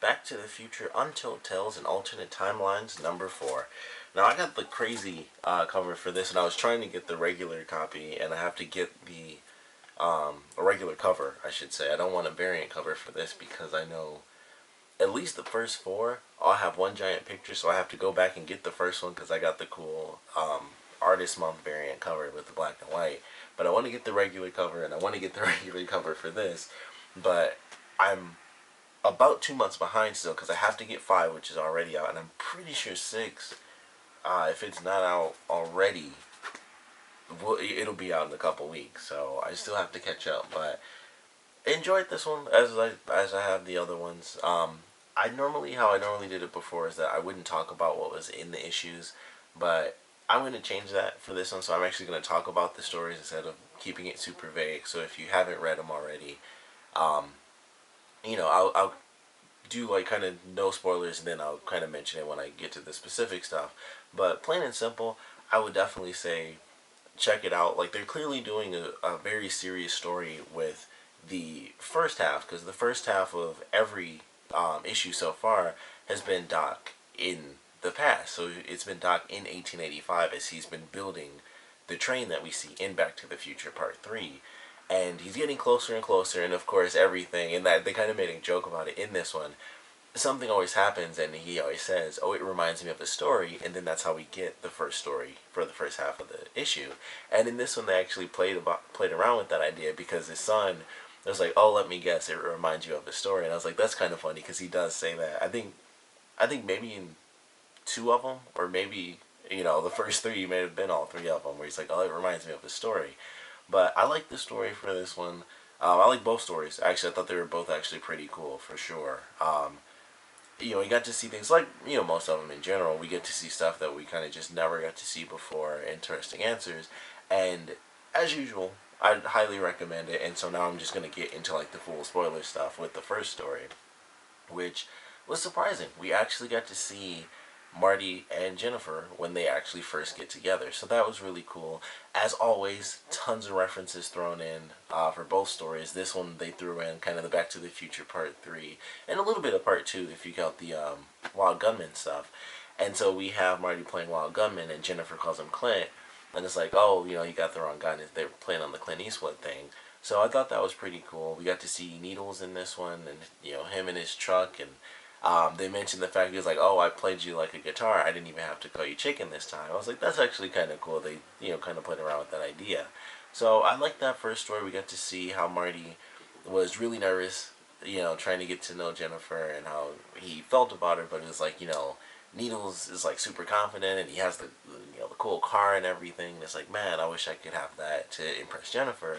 Back to the Future Untold Tales and Alternate Timelines number 4. Now I got the crazy cover for this, and I was trying to get the regular copy, and I have to get the a regular cover, I should say. I don't want a variant cover for this because I know at least the first 4 all have one giant picture, so I have to go back and get the first one because I got the cool Artist Month variant cover with the black and white. But I want to get the regular cover, and I want to get the regular cover for this, but I'm about 2 months behind still because I have to get 5, which is already out, and I'm pretty sure 6, if it's not out already, it'll be out in a couple weeks. So I still have to catch up, but enjoyed this one as I have the other ones. How I normally did it before is that I wouldn't talk about what was in the issues, but I'm going to change that for this one. So I'm actually going to talk about the stories instead of keeping it super vague. So if you haven't read them already, um, I'll do like kind of no spoilers, and then I'll kind of mention it when I get to the specific stuff. But plain and simple, I would definitely say check it out. Like, they're clearly doing a very serious story with the first half, because the first half of every issue so far has been Doc in the past. So it's been Doc in 1885 as he's been building the train that we see in Back to the Future Part 3. And he's getting closer and closer, and of course everything, and that they kind of made a joke about it in this one. Something always happens, and he always says, "Oh, it reminds me of a story," and then that's how we get the first story for the first half of the issue. And in this one, they actually played around with that idea because his son was like, "Oh, let me guess, it reminds you of a story," and I was like, "That's kind of funny," because he does say that. I think maybe in 2 of them, or maybe the first 3 may have been all 3 of them, where he's like, "Oh, it reminds me of a story." But I like the story for this one. I like both stories. Actually, I thought they were both actually pretty cool for sure. We got to see things like, most of them in general. We get to see stuff that we kind of just never got to see before, interesting answers. And as usual, I'd highly recommend it. And so now I'm just going to get into like the full spoiler stuff with the first story, which was surprising. We actually got to see Marty and Jennifer when they actually first get together. So that was really cool. As always, tons of references thrown in for both stories. This one they threw in kind of the Back to the Future Part 3 and a little bit of Part 2 if you count the Wild Gunman stuff. And so we have Marty playing Wild Gunman and Jennifer calls him Clint. And it's like, oh, you got the wrong guy. And they're playing on the Clint Eastwood thing. So I thought that was pretty cool. We got to see Needles in this one, and him in his truck, and they mentioned the fact he was like, "Oh, I played you like a guitar. I didn't even have to call you chicken this time." I was like, "That's actually kind of cool." They, kind of played around with that idea. So I liked that first story. We got to see how Marty was really nervous, trying to get to know Jennifer and how he felt about her. But it was like, Needles is like super confident, and he has the cool car and everything. And it's like, man, I wish I could have that to impress Jennifer.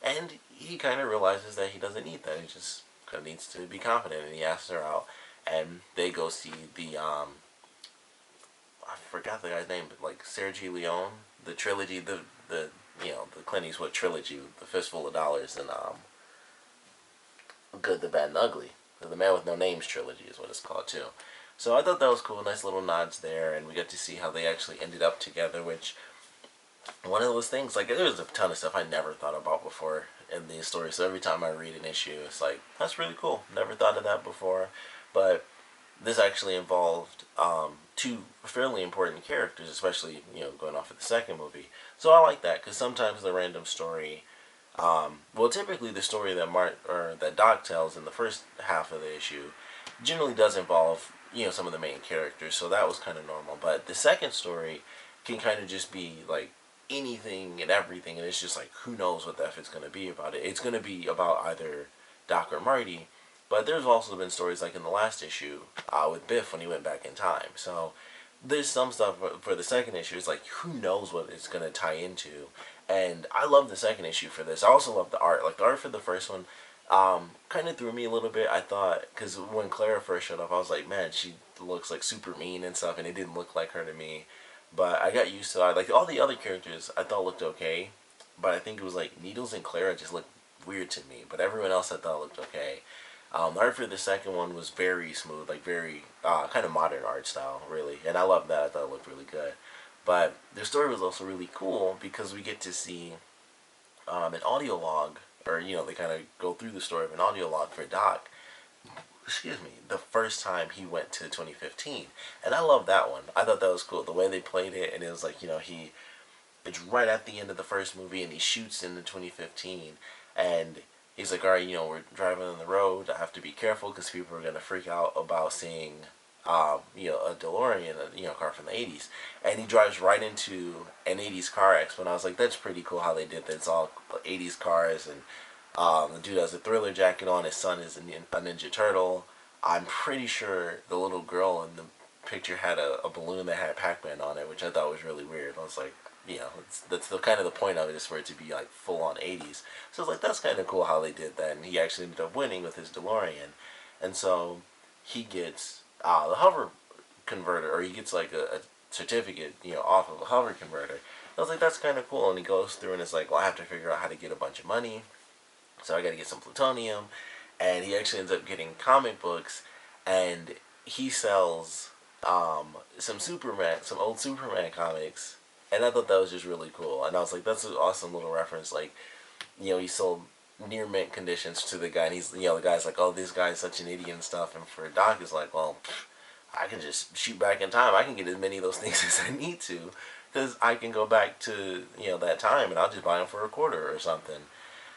And he kind of realizes that he doesn't need that. He just kind of needs to be confident, and he asks her out, and they go see the I forgot the guy's name, but like Sergio Leone, the trilogy, the Clint Eastwood trilogy, the Fistful of Dollars, and Good, the Bad, and Ugly. The Man with No Names trilogy is what it's called too. So I thought that was cool, nice little nods there, and we got to see how they actually ended up together, which one of those things, like, there was a ton of stuff I never thought about before in these stories. So every time I read an issue, it's like, that's really cool. Never thought of that before. But this actually involved 2 fairly important characters, especially, going off of the second movie. So I like that, because sometimes the random story, typically the story that Doc tells in the first half of the issue generally does involve, some of the main characters. So that was kind of normal. But the second story can kind of just be like anything and everything, and it's just like, who knows what the F it's going to be about it. It's going to be about either Doc or Marty, but there's also been stories like in the last issue with Biff when he went back in time. So there's some stuff for the second issue. It's like, who knows what it's going to tie into. And I love the second issue for this. I also love the art. Like, the art for the first one kind of threw me a little bit. I thought, because when Clara first showed up, I was like, man, she looks like super mean and stuff, and it didn't look like her to me. But I got used to it. Like, all the other characters I thought looked okay, but I think it was like Needles and Clara just looked weird to me. But everyone else I thought looked okay. The art for the second one was very smooth, like very kind of modern art style, really. And I loved that. I thought it looked really good. But the story was also really cool because we get to see an audio log, or they kind of go through the story of an audio log for Doc, excuse me, the first time he went to 2015. And I love that one. I thought that was cool. The way they played it, and it was like, it's right at the end of the first movie, and he shoots into 2015, and he's like, all right, we're driving on the road. I have to be careful because people are going to freak out about seeing, a DeLorean, a car from the 80s. And he drives right into an 80s car expo, and I was like, that's pretty cool how they did that. It's all 80s cars, and the dude has a Thriller jacket on. His son is a Ninja Turtle. I'm pretty sure the little girl in the picture had a balloon that had Pac-Man on it, which I thought was really weird. I was like, that's the kind of the point of it, is for it to be like full on 80s. So I was like, that's kind of cool how they did that. And he actually ended up winning with his DeLorean. And so he gets the hover converter, or he gets like a certificate, off of a hover converter. I was like, that's kind of cool. And he goes through and it's like, well, I have to figure out how to get a bunch of money. So I got to get some plutonium. And he actually ends up getting comic books, and he sells some old Superman comics. And I thought that was just really cool. And I was like, that's an awesome little reference. Like, he sold near mint conditions to the guy, and he's, the guy's like, oh, this guy's such an idiot and stuff. And for Doc, is like, well, I can just shoot back in time. I can get as many of those things as I need to, because I can go back to, that time, and I'll just buy them for $0.25 or something.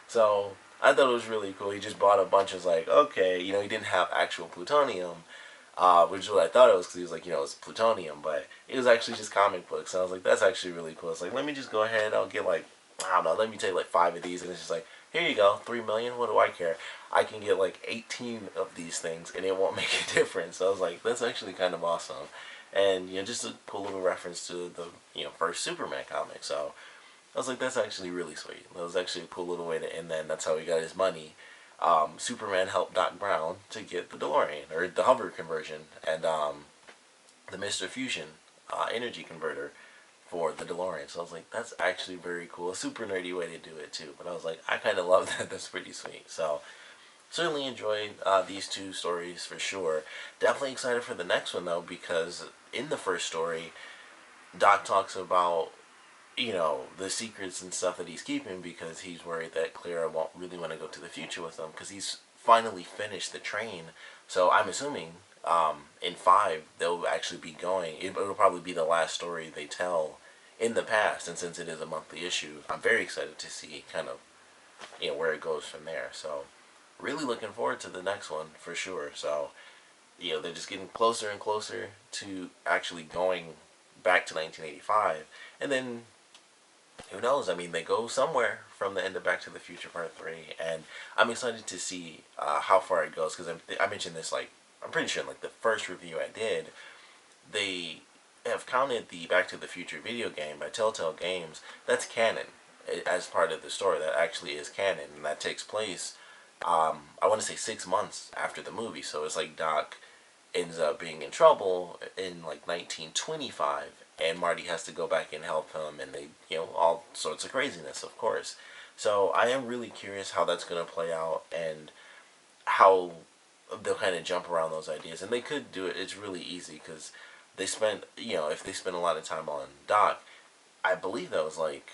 So I thought it was really cool. He just bought a bunch of, like, okay, he didn't have actual plutonium, which is what I thought it was, because he was like, it's plutonium, but it was actually just comic books. And I was like, that's actually really cool. It's like, let me just go ahead, I'll get like, I don't know, let me take like 5 of these, and it's just like, here you go, 3 million, what do I care? I can get like 18 of these things, and it won't make a difference. So I was like, that's actually kind of awesome. And, just a cool little reference to the, first Superman comic. So I was like, that's actually really sweet. That was actually a cool little way to end that, and that's how he got his money. Superman helped Doc Brown to get the DeLorean, or the hover conversion, and the Mr. Fusion energy converter for the DeLorean. So I was like, that's actually very cool. A super nerdy way to do it too. But I was like, I kind of love that. That's pretty sweet. So certainly enjoyed these 2 stories for sure. Definitely excited for the next one though, because in the first story, Doc talks about the secrets and stuff that he's keeping, because he's worried that Clara won't really want to go to the future with him, because he's finally finished the train. So I'm assuming in 5 they'll actually be going. It'll probably be the last story they tell in the past, and since it is a monthly issue, I'm very excited to see kind of where it goes from there. So really looking forward to the next one for sure. So they're just getting closer and closer to actually going back to 1985, and then who knows? I mean, they go somewhere from the end of Back to the Future Part 3, and I'm excited to see how far it goes, because I mentioned this, like, I'm pretty sure in, like, the first review I did, they have counted the Back to the Future video game by Telltale Games. That's canon, as part of the story. That actually is canon, and that takes place, I want to say 6 months after the movie. So it's like Doc ends up being in trouble in, like, 1925, and Marty has to go back and help him, and they, all sorts of craziness, of course. So I am really curious how that's going to play out, and how they'll kind of jump around those ideas. And they could do it. It's really easy, because they spent, if they spend a lot of time on Doc, I believe that was like,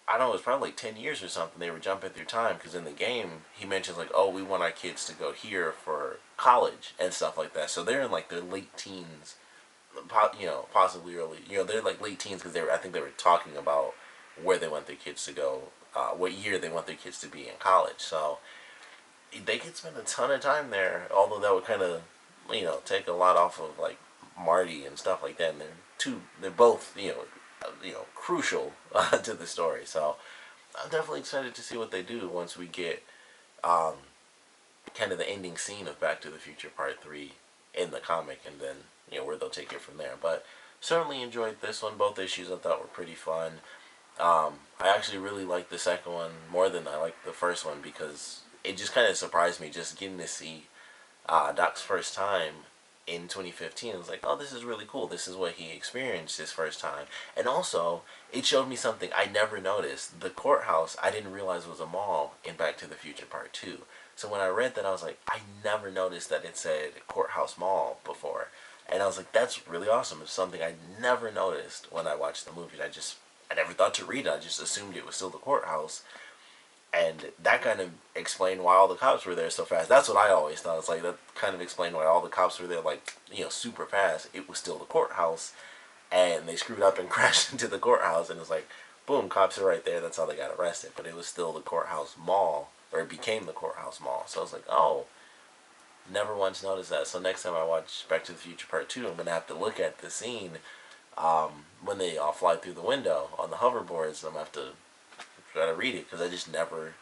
I don't know, it was probably like 10 years or something. They were jumping through time, because in the game, he mentions like, oh, we want our kids to go here for college and stuff like that. So they're in like their late teens, possibly early, they're like late teens, because I think they were talking about where they want their kids to go, what year they want their kids to be in college. So they could spend a ton of time there, although that would kind of, take a lot off of like Marty and stuff like that. And they're both, crucial to the story. So I'm definitely excited to see what they do once we get kind of the ending scene of Back to the Future Part 3 in the comic, and then where they'll take it from there. But certainly enjoyed this one. Both issues I thought were pretty fun. I actually really liked the second one more than I liked the first one, because it just kind of surprised me just getting to see Doc's first time in 2015. I was like, oh, this is really cool. This is what he experienced his first time. And also, it showed me something I never noticed. The courthouse, I didn't realize was a mall in Back to the Future Part 2. So when I read that, I was like, I never noticed that it said Courthouse Mall before. And I was like, that's really awesome. It's something I never noticed when I watched the movie. I never thought to read it. I just assumed it was still the courthouse. And that kind of explained why all the cops were there so fast. That's what I always thought. It's like that kind of explained why all the cops were there, like, you know, super fast. It was still the courthouse, and they screwed up and crashed into the courthouse, and it's like, boom, cops are right there. That's how they got arrested. But it was still the courthouse mall, or it became the courthouse mall. So I was like, oh, never once noticed that. So next time I watch Back to the Future Part 2, I'm gonna have to look at the scene when they all fly through the window on the hoverboards. I'm gonna have to try to read it because it just never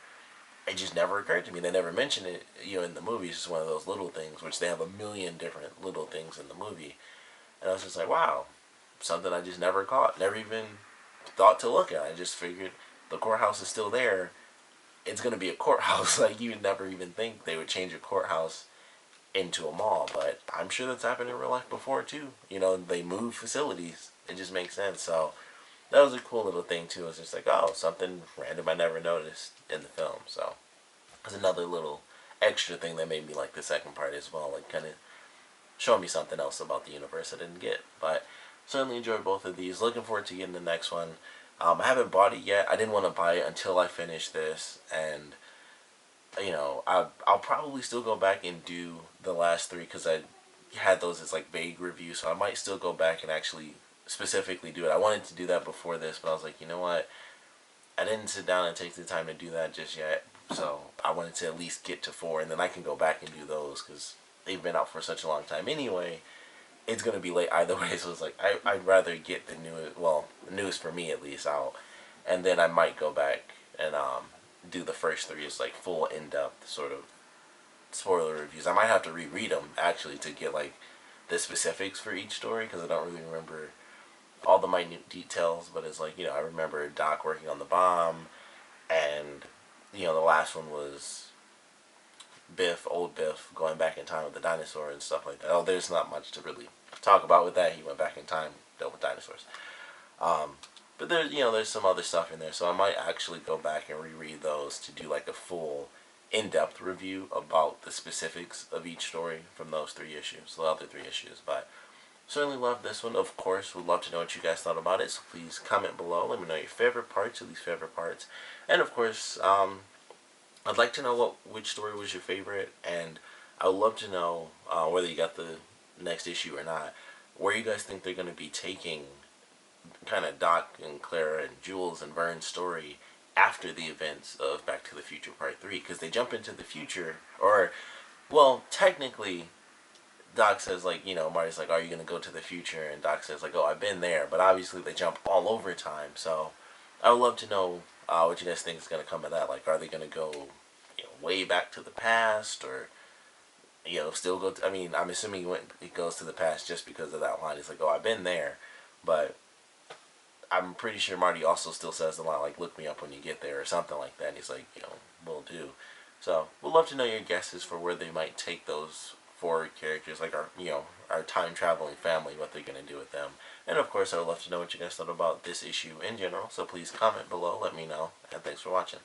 occurred to me. They never mention it, you know, in the movie. It's just one of those little things, which they have a million different little things in the movie. And I was just like, wow, something I just never caught, never even thought to look at. I just figured the courthouse is still there. It's gonna be a courthouse. Like, you would never even think they would change a courthouse into a mall, but I'm sure that's happened in real life before too. You know, they move facilities. It just makes sense. So that was a cool little thing too. It's just like, oh, something random I never noticed in the film. So it's another little extra thing that made me like the second part as well. Like, kind of showing me something else about the universe I didn't get. But certainly enjoyed both of these. Looking forward to getting the next one. I haven't bought it yet. I didn't want to buy it until I finish this, and you know, I'll probably still go back and do the last three because I had those as like vague reviews, so I might still go back and actually specifically do it. I wanted to do that before this, but I was like, you know what? I didn't sit down and take the time to do that just yet, so I wanted to at least get to four, and then I can go back and do those because they've been out for such a long time anyway. It's gonna be late either way, so it's like I'd rather get the newest, well, the newest for me at least out, and then I might go back and do the first three as like full in-depth sort of spoiler reviews. I might have to reread them actually to get like the specifics for each story because I don't really remember all the minute details. But it's like, you know, I remember Doc working on the bomb, and you know the last one was Biff, old Biff, going back in time with the dinosaur and stuff like that. Oh, there's not much to really talk about with that. He went back in time, dealt with dinosaurs. Um, but there's, you know, there's some other stuff in there, so I might actually go back and reread those to do like a full in-depth review about the specifics of each story from those three issues, the other three issues. But certainly love this one. Of course, would love to know what you guys thought about it, so please comment below. Let me know your favorite parts, your least favorite parts. And of course, I'd like to know which story was your favorite, and I would love to know whether you got the next issue or not, where you guys think they're going to be taking kind of Doc and Clara and Jules and Vern's story after the events of Back to the Future Part 3, because they jump into the future, or, well, technically, Doc says, like, you know, Marty's like, are you going to go to the future? And Doc says, like, oh, I've been there, but obviously they jump all over time, so I would love to know what you guys think is going to come of that. Like, are they going to go, you know, way back to the past, or, you know, still go to, I mean, I'm assuming he goes to the past just because of that line. He's like, oh, I've been there, but I'm pretty sure Marty also still says the line, like, look me up when you get there, or something like that. And he's like, you know, will do. So, we'd love to know your guesses for where they might take those four characters, like our, you know, our time-traveling family, what they're going to do with them. And, of course, I would love to know what you guys thought about this issue in general. So, please comment below, let me know, and thanks for watching.